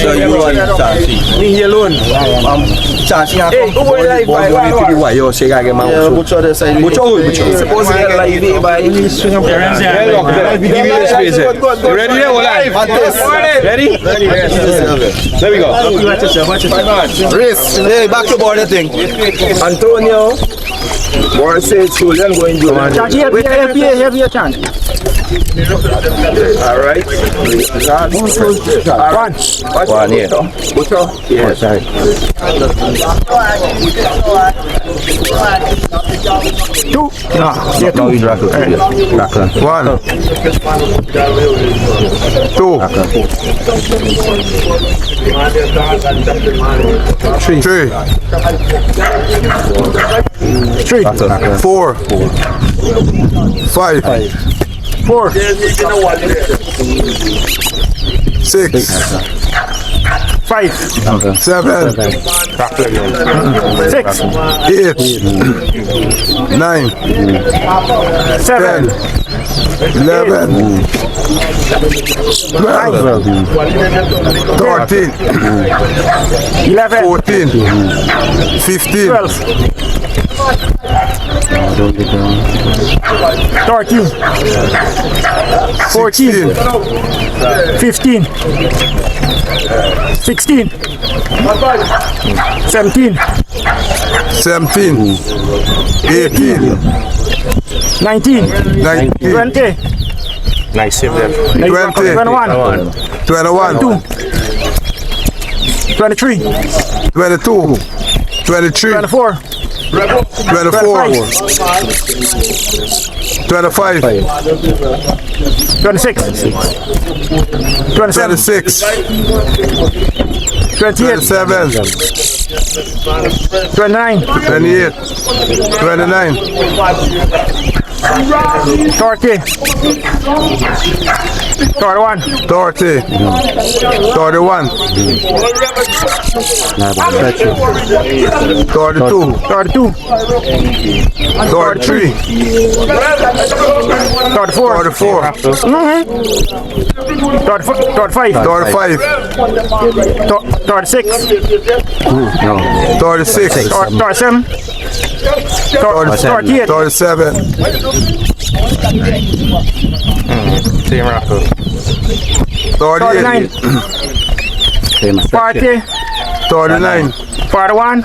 So you want Chancy? Me here alone. Chancy and Hey, who will live by? yo, she got get my Butcher the side. Butcher. Suppose you get live it by. Give me the space. You ready there? Ready? There we go. Race. Hey, back to board the thing. Antonio. Board says Julian going to Here, chance. Alright. One here. Butcher. Yeah, sorry. Two. No, he's Rackle. One. Two. Three. Four. Five. 4. 6. 5. 7. 6. 8. 9. 7. 11. 12. 13. 11. 14. 15. 12. 13. 14. 15. 16. 17. 17. 18. 19. 19. 20. Nice save there. 21. 21. 23. 22. 23. 24. 24. 25. 26. 27. 26. 28. 27. 29. 28. 29. 30. 31. 30. 31. 32. 32. 33. 34. 34. 35. 35. 36. 36. 37. 38. 37. Team Rackle. 38. 40. 39. 41.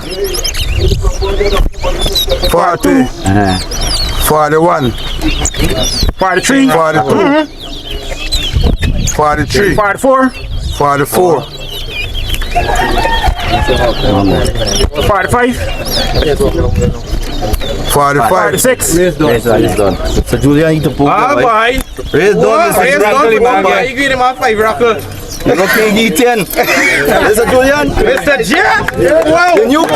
40. 41. 43. 42. 43. 44. 44. 45. 45. 46. Race done. So Julian need to poke. Bye. Race done. Race done. You give him a 5 Rackle. Okay, D10. Mr. Julian. Mr. J. Wow. The new